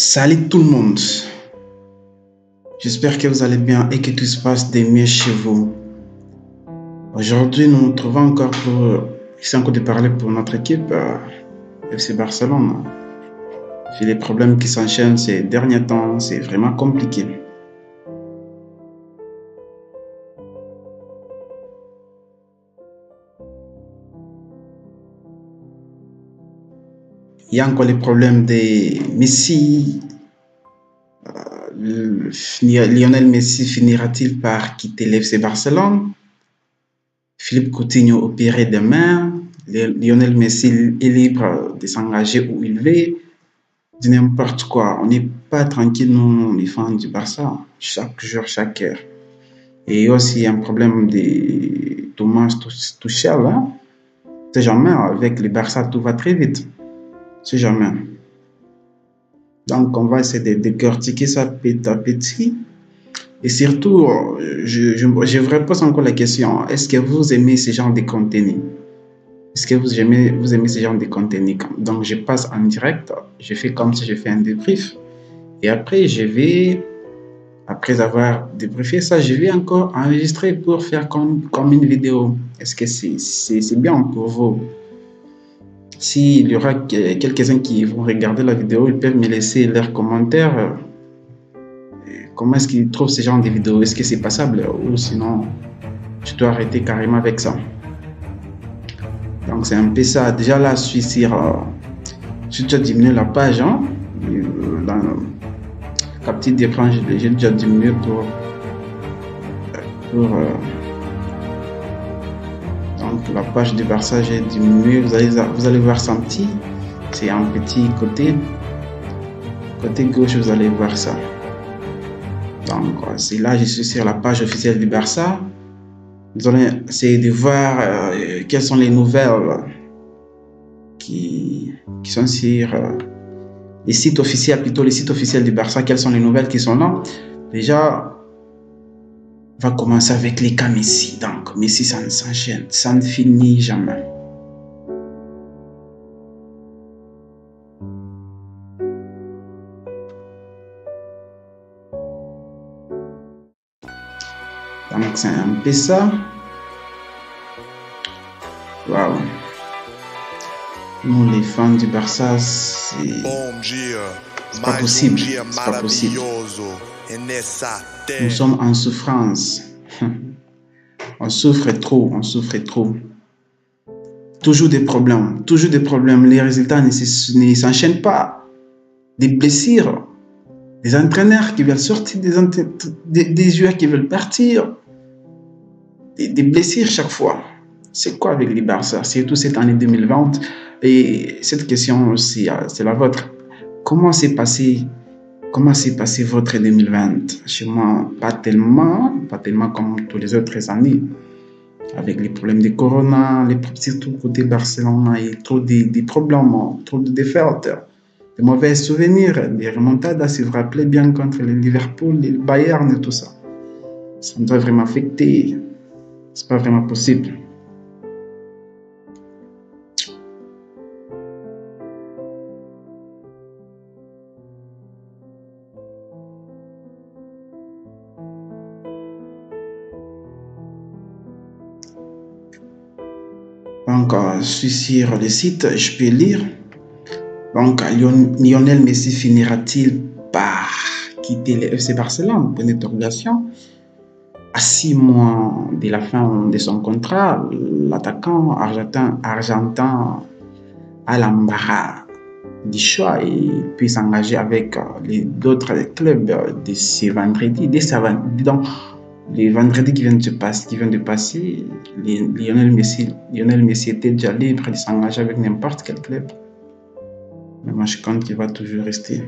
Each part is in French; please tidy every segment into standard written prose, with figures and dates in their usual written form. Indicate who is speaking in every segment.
Speaker 1: Salut tout le monde, j'espère que vous allez bien et que tout se passe de mieux chez vous. Aujourd'hui, nous nous trouvons encore pour essayer encore de parler pour notre équipe FC Barcelone. Puis les problèmes qui s'enchaînent ces derniers temps, c'est vraiment compliqué. Il y a encore les problèmes de Messi. Lionel Messi finira-t-il par quitter l'FC Barcelone? Philippe Coutinho opéré demain. Lionel Messi est libre de s'engager où il veut. De n'importe quoi. On n'est pas tranquille, nous, les fans du Barça. Chaque jour, chaque heure. Et aussi un problème de Thomas Tuchel. Hein? C'est jamais. Avec le Barça, tout va très vite. C'est jamais. Donc, on va essayer de décortiquer ça petit à petit. Et surtout, je vous repose encore la question, est-ce que vous aimez ce genre de contenu? Est-ce que vous aimez ce genre de contenu? Donc, je passe en direct, je fais comme si je fais un débrief. Et après, après avoir débriefé ça, je vais encore enregistrer pour faire comme une vidéo. Est-ce que c'est bien pour vous? S'il y aura quelques-uns qui vont regarder la vidéo, ils peuvent me laisser leurs commentaires. Comment est-ce qu'ils trouvent ce genre de vidéos? Est-ce que c'est passable? Ou sinon, je dois arrêter carrément avec ça. Donc, c'est un peu ça. Déjà là, je suis sur... si tu as diminué la page, hein, dans la petite écran, j'ai déjà diminué pour donc la page du Barça, j'ai diminué. Vous allez voir ça petit. C'est un petit côté gauche, vous allez voir ça. Donc, c'est là, je suis sur la page officielle du Barça. Nous allons essayer de voir quelles sont les nouvelles qui sont sur les sites officiels, plutôt les sites officiels du Barça. Quelles sont les nouvelles qui sont là? Déjà, on va commencer avec les cas Messi. Donc, Messi, ça ne s'enchaîne, ça ne finit jamais. Donc, c'est un peu ça. Waouh. Nous, les fans du Barça, c'est pas possible. C'est pas possible. Nous sommes en souffrance. On souffre trop, on souffre trop. Toujours des problèmes, toujours des problèmes. Les résultats ne s'enchaînent pas. Des blessures, des entraîneurs qui veulent sortir, des joueurs qui veulent partir. Des blessures chaque fois. C'est quoi avec les Barça? Surtout cette année 2020. Et cette question aussi, c'est la vôtre. Comment s'est passé votre 2020? Chez moi, pas tellement comme toutes les autres années. Avec les problèmes de Corona, surtout côté Barcelone, et trop de problèmes, trop de défaites, de mauvais souvenirs, des remontades, si vous vous rappelez bien, contre le Liverpool, le Bayern et tout ça. Ça nous a vraiment affecté. C'est pas vraiment possible. Donc, je suis sur le site, je peux lire. Donc, Lionel Messi finira-t-il par quitter le FC Barcelone? Pour une interrogation. À 6 mois de la fin de son contrat, l'attaquant argentin a l'embarras du choix et puis s'engager avec d'autres clubs dès ce vendredi. Donc, le vendredi qui vient de passer, Lionel Messi était déjà libre de s'engager avec n'importe quel club. Mais moi, je compte qu'il va toujours rester.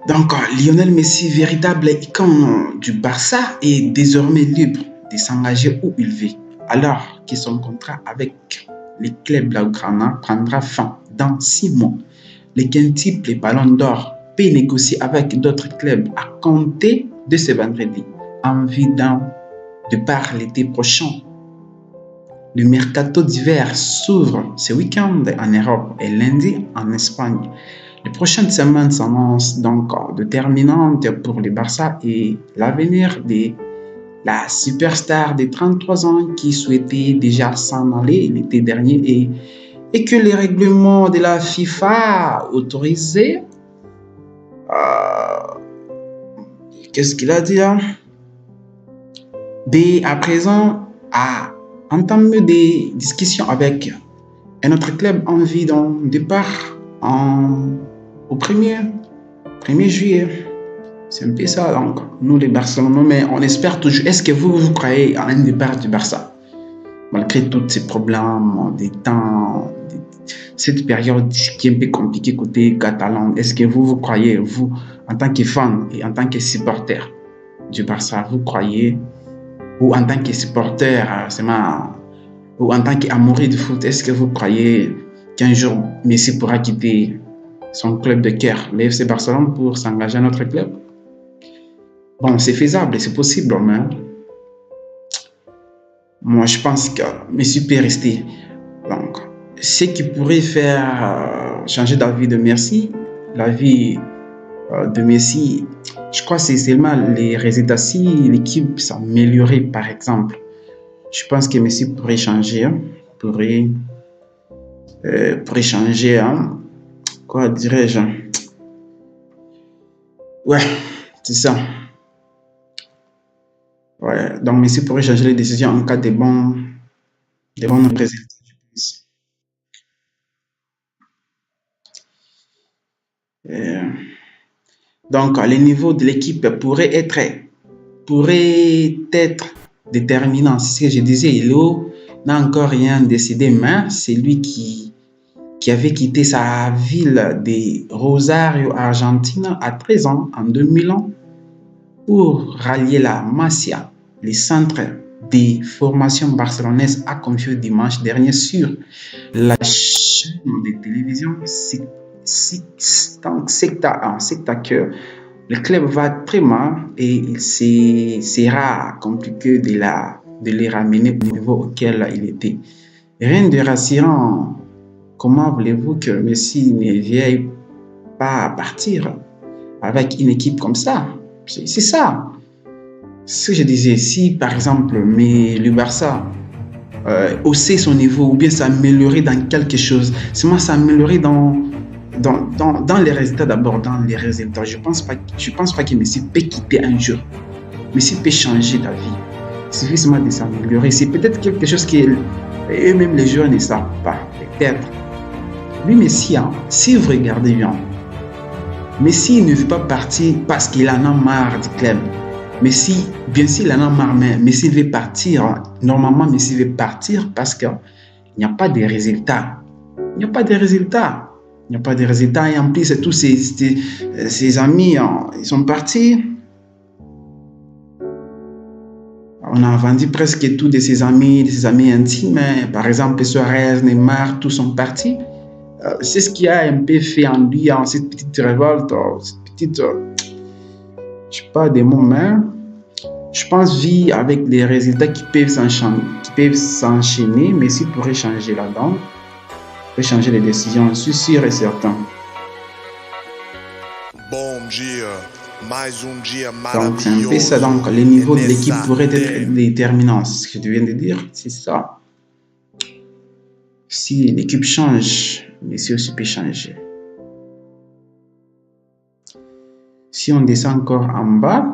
Speaker 1: Donc, Lionel Messi, véritable icône du Barça, est désormais libre de s'engager où il veut, alors que son contrat avec les clubs blaugrana prendra fin dans 6 mois. Le quintuple Ballon d'Or peut négocier avec d'autres clubs à compter de ce vendredi en vue de par l'été prochain. Le mercato d'hiver s'ouvre ce week-end en Europe et lundi en Espagne. Les prochaines semaines s'annoncent donc déterminantes pour le Barça et l'avenir de la superstar de 33 ans qui souhaitait déjà s'en aller l'été dernier et que les règlements de la FIFA autorisaient. Qu'est-ce qu'il a dit là? À présent, à entamer des discussions avec un autre club en vue d'un départ au 1er juillet. C'est un peu ça, donc, nous les Barcelonais, mais on espère toujours. Est-ce que vous croyez à un départ du Barça? Malgré tous ces problèmes, des temps, cette période qui est un peu compliquée côté catalan, est-ce que vous croyez, vous, en tant que fan et en tant que supporter du Barça, vous croyez, ou en tant que supporter, ou en tant qu'amoureux du foot, est-ce que vous croyez qu'un jour Messi pourra quitter son club de cœur, le FC Barcelone, pour s'engager à notre club? Bon, c'est faisable, c'est possible, mais moi, je pense que Messi peut rester. Donc, ce qui pourrait faire changer d'avis de Messi, l'avis de Messi, je crois que c'est seulement les résultats. Si l'équipe s'améliorait, par exemple, je pense que Messi pourrait changer, pourrait changer, hein? Quoi dirais-je? Ouais, c'est ça. Ouais, donc Messi pourrait changer les décisions en cas de bons résultats, je pense. Euh, donc, le niveau de l'équipe pourrait être déterminant. C'est ce que je disais. Léo n'a encore rien décidé, mais c'est lui qui avait quitté sa ville de Rosario, Argentine, à 13 ans, en 2001, pour rallier la Masia. Le centre des formations barcelonaises a confié dimanche dernier sur la chaîne de télévision Secta que le club va très mal et il sera compliqué de les ramener au niveau auquel il était. Rien de rassurant. Comment voulez-vous que Messi ne veuille pas partir avec une équipe comme ça? C'est ça. Ce que je disais, si par exemple le Barça hausser son niveau ou bien s'améliorer dans quelque chose, seulement s'améliorer dans les résultats d'abord, dans les résultats. Je pense pas que Messi peut quitter un jour. Messi peut changer d'avis. Il suffit seulement de s'améliorer. C'est peut-être quelque chose que eux-mêmes les joueurs ne savent pas. Peut-être. Lui, Messi, hein, si vous regardez bien, Messi ne veut pas partir parce qu'il en a marre du club. Messi, bien sûr, il en a marre, mais Messi veut partir. Normalement, Messi veut partir parce qu'il n'y a pas de résultats. Il n'y a pas de résultats. Il n'y a pas de résultats. Et en plus, tous ses amis, ils sont partis. On a vendu presque tous de ses amis intimes. Par exemple, Suarez, Neymar, tous sont partis. C'est ce qui a un peu fait en lui, cette petite révolte, cette petite, je sais pas des mots, mais je pense vivre avec des résultats qui peuvent s'enchaîner, mais s'il pourrait changer la donne, peut changer les décisions, je suis sûr et certain.
Speaker 2: Bom dia, mais dia
Speaker 1: Donc c'est un peu ça, donc le niveau de l'équipe pourrait être déterminant, c'est ce que je viens de dire, c'est ça. Si l'équipe change, Messi aussi peut changer. Si on descend encore en bas,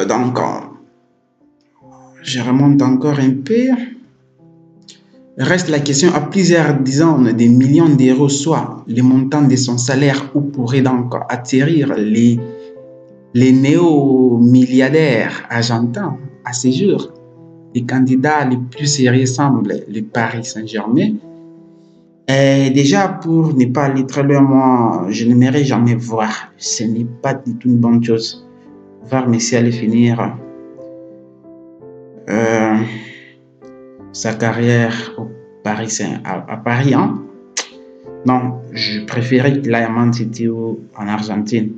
Speaker 1: donc je remonte encore un peu. Reste la question à plusieurs dizaines de millions d'euros, soit le montant de son salaire, où pourraient donc atterrir les néo-milliardaires argentins à ce jour. Les candidats les plus sérieux semblent le Paris Saint-Germain. Et déjà, pour ne pas aller très loin, moi, je n'aimerais jamais voir. Ce n'est pas du tout une bonne chose. Voir Messi aller finir sa carrière au Paris à Paris. Hein? Non, je préférais qu'il aille à Man City ou en Argentine.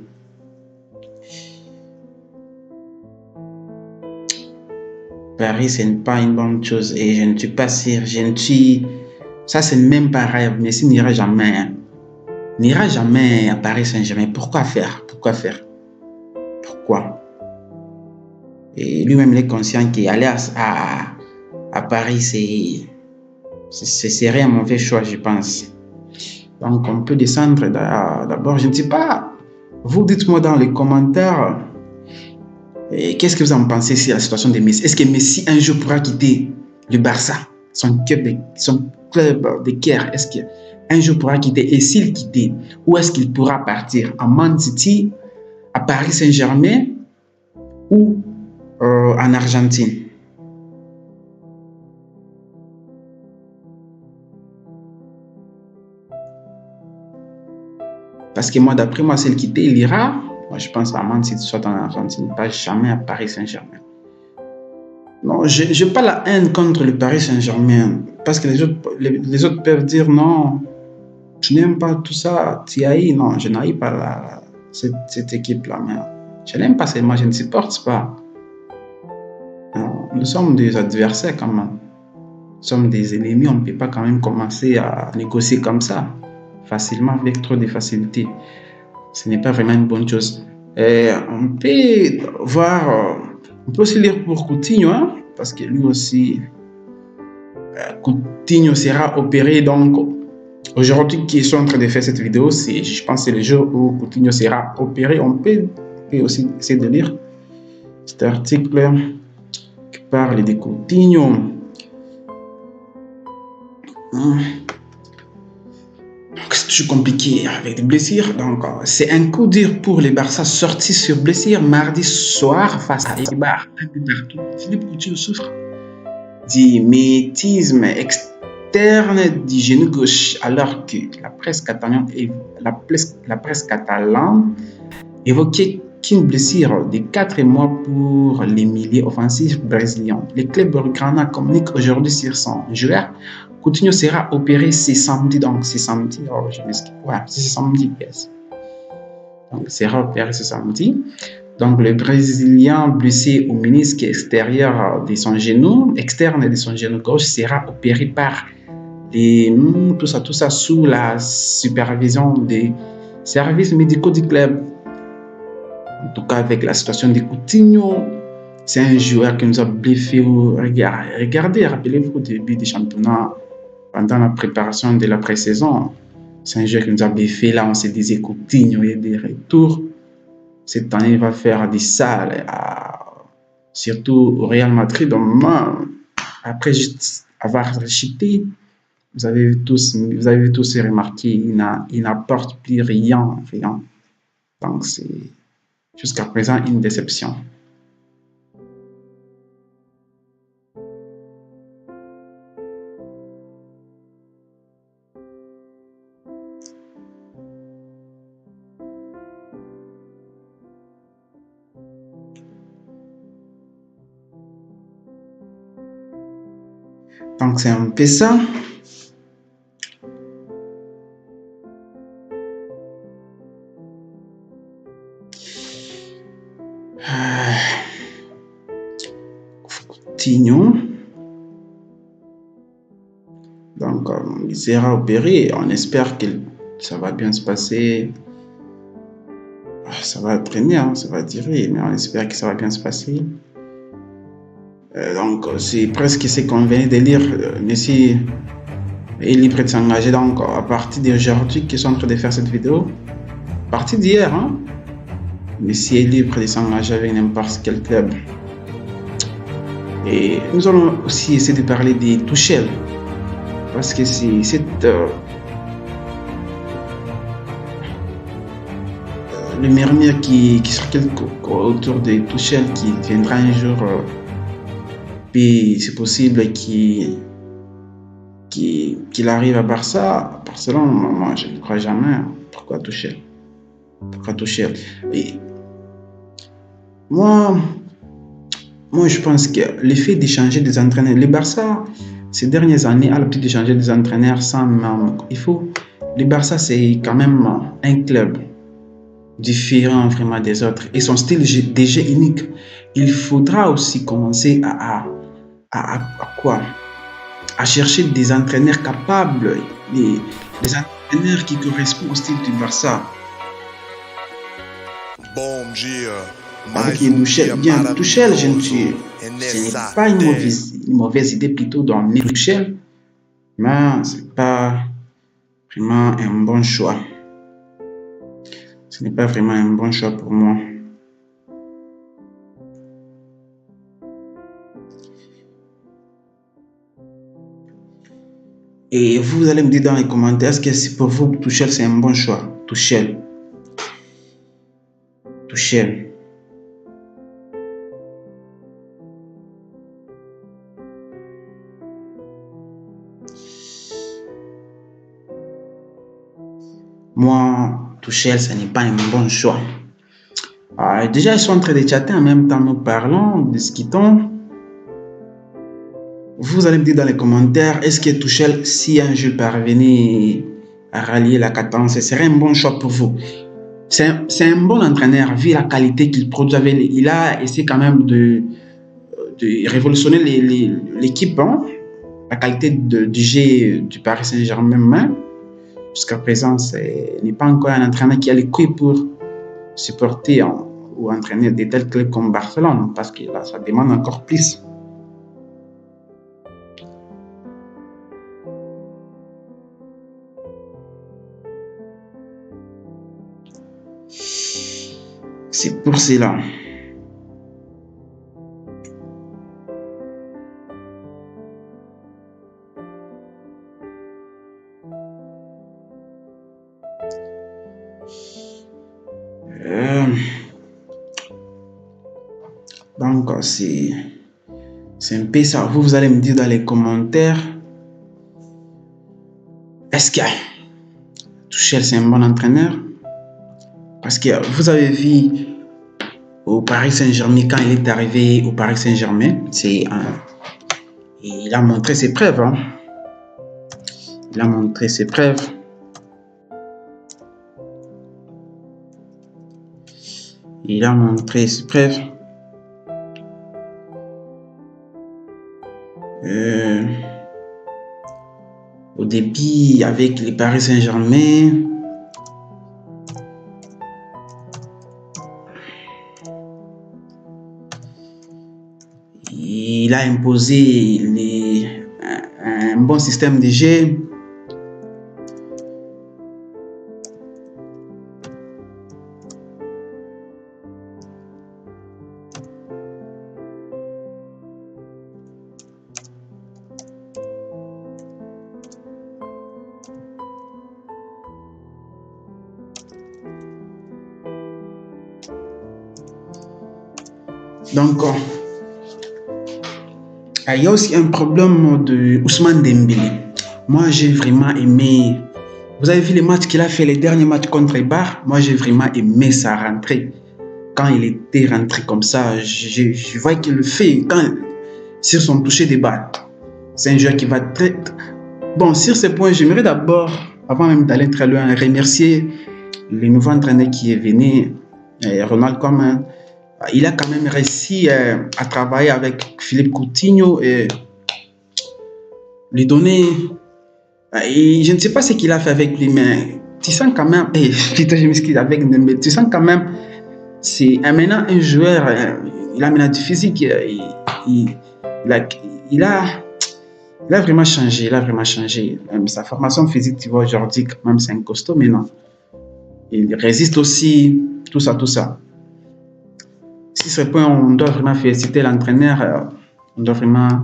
Speaker 1: Paris, ce n'est pas une bonne chose et je ne suis pas sûr. Ça, c'est même pas rêve. Messi n'ira jamais. Hein. N'ira jamais à Paris Saint-Germain. Pourquoi faire? Pourquoi faire? Pourquoi? Et lui-même, il est conscient qu'aller à Paris, c'est un mauvais choix, je pense. Donc, on peut descendre d'abord. Je ne sais pas. Vous dites-moi dans les commentaires, qu'est-ce que vous en pensez sur la situation de Messi? Est-ce que Messi, un jour, pourra quitter le Barça, son club de cœur? Est-ce qu'un jour pourra quitter? Et s'il quittait, où est-ce qu'il pourra partir? À Man City, à Paris Saint-Germain ou en Argentine? Parce que moi, d'après moi, s'il quitter, il ira. Moi, je pense à Man City, soit en Argentine, pas jamais à Paris Saint-Germain. Non, je n'ai pas la haine contre le Paris Saint-Germain. Parce que les autres peuvent dire non, je n'aime pas tout ça, Thierry. Non, je n'aime pas cette équipe-là. Mais je n'aime pas seulement, je ne supporte pas. Non, nous sommes des adversaires quand même. Nous sommes des ennemis, on ne peut pas quand même commencer à négocier comme ça, facilement, avec trop de facilité. Ce n'est pas vraiment une bonne chose. On peut voir, on peut aussi lire pour Coutinho, hein, parce que lui aussi, Coutinho sera opéré. Donc, aujourd'hui, qui sont en train de faire cette vidéo, je pense que c'est le jour où Coutinho sera opéré. On peut aussi essayer de lire cet article qui parle de Coutinho. C'est toujours compliqué avec des blessures. Donc, c'est un coup dur pour les Barça sortis sur blessure mardi soir face à Eibar. Philippe Coutinho souffre d'hymétisme externe du genou gauche, alors que la presse catalane évoquait qu'une blessure de 4 mois pour les milieux offensifs brésiliens. Le club blaugrana communique aujourd'hui sur son joueur. Coutinho sera opéré ce samedi, donc c'est samedi, je m'excuse, ouais, c'est samedi, yes. Donc, il sera opéré ce samedi. Donc, le Brésilien blessé au ménisque externe de son genou gauche sera opéré par tout ça sous la supervision des services médicaux du club. En tout cas, avec la situation de Coutinho, c'est un joueur qui nous a bluffé. Regardez, rappelez-vous au début du championnat, pendant la préparation de la pré-saison, c'est un joueur qui nous a bluffé. Là, on se disait Coutinho est de retour. Cette année, il va faire des salles, surtout au Real Madrid. Donc, après avoir chuté, vous avez tous remarqué, il n'apporte plus rien. Donc, c'est jusqu'à présent une déception. Donc, c'est un peu ça. Coutinho. Donc, il sera opéré. On espère que ça va bien se passer. Ça va traîner, hein, ça va tirer, mais on espère que ça va bien se passer. Donc, c'est presque ce qu'on vient de lire. Messi est libre de s'engager. Donc, à partir d'aujourd'hui, qu'ils sont en train de faire cette vidéo, à partir d'hier, hein, Messi est libre de s'engager avec n'importe quel club. Et nous allons aussi essayer de parler de Tuchel, parce que c'est cette le murmure qui circule autour de Tuchel qui viendra un jour. Puis c'est possible qu'il arrive à Barcelone. Moi, je ne crois jamais. Pourquoi Tuchel? Et moi, je pense que l'effet d'échanger des entraîneurs, le Barça, ces dernières années, a l'habitude d'échanger des entraîneurs sans même. Il faut le Barça, c'est quand même un club différent vraiment des autres et son style de jeu unique. Il faudra aussi commencer à quoi? À chercher des entraîneurs capables, des entraîneurs qui correspondent au style du Barça.
Speaker 2: Bom dia,
Speaker 1: Avec
Speaker 2: mais
Speaker 1: Tuchel,
Speaker 2: dia
Speaker 1: bien, Tuchel, ce
Speaker 2: maravilhoso.
Speaker 1: n'est
Speaker 2: Nessa
Speaker 1: pas
Speaker 2: terra.
Speaker 1: une mauvaise idée plutôt d'emmener Tuchel, mais ce n'est pas vraiment un bon choix. Ce n'est pas vraiment un bon choix pour moi. Et vous allez me dire dans les commentaires, est-ce que pour vous, Tuchel, c'est un bon choix? Tuchel. Moi, Tuchel, ce n'est pas un bon choix. Déjà, ils sont en train de chatter en même temps, nous parlons, discutons. Vous allez me dire dans les commentaires, est-ce que Tuchel, si un jour parvenait à rallier la cadence, ce serait un bon choix pour vous? C'est un bon entraîneur, vu la qualité qu'il produit. Il a essayé quand même de révolutionner l'équipe, hein? La qualité du jeu du Paris Saint-Germain. Jusqu'à présent, ce n'est pas encore un entraîneur qui a les couilles pour supporter ou entraîner des tels clubs comme Barcelone, parce que là, ça demande encore plus. C'est pour cela. Donc, c'est un peu ça. Vous allez me dire dans les commentaires, est-ce que Tuchel, c'est un bon entraîneur? Parce que vous avez vu au Paris Saint-Germain, quand il est arrivé au Paris Saint-Germain, il a montré ses preuves. Hein? Il a montré ses preuves. Il a montré ses preuves. Au début, avec le Paris Saint-Germain, il a imposé un bon système de jeu. Donc, il y a aussi un problème de Ousmane Dembélé. Moi, j'ai vraiment aimé. Vous avez vu les matchs qu'il a fait, les derniers matchs contre Bar. Moi, j'ai vraiment aimé sa rentrée. Quand il était rentré comme ça, je vois qu'il le fait sur son toucher des balles. C'est un joueur qui va très... Bon, sur ce point, j'aimerais d'abord, avant même d'aller très loin, remercier le nouveau entraîneur qui est venu, Ronald Koeman. Il a quand même réussi à travailler avec Philippe Coutinho et lui donner... Et je ne sais pas ce qu'il a fait avec lui, mais tu sens quand même... putain, je m'excuse avec Dembélé. Tu sens quand même... C'est maintenant un joueur... il a maintenant du physique. Il a vraiment changé. Il a vraiment changé. Même sa formation physique, tu vois, aujourd'hui, quand même, c'est un costaud maintenant. Il résiste aussi. Tout ça, tout ça. Si ce point, on doit vraiment féliciter l'entraîneur. On doit vraiment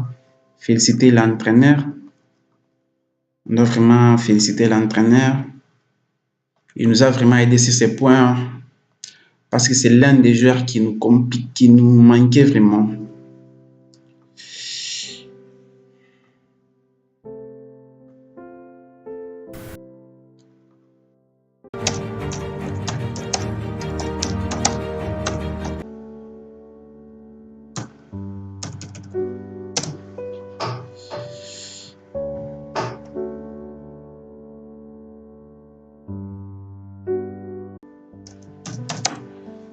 Speaker 1: féliciter l'entraîneur. On doit vraiment féliciter l'entraîneur. Il nous a vraiment aidé sur ces points parce que c'est l'un des joueurs qui nous manquait vraiment.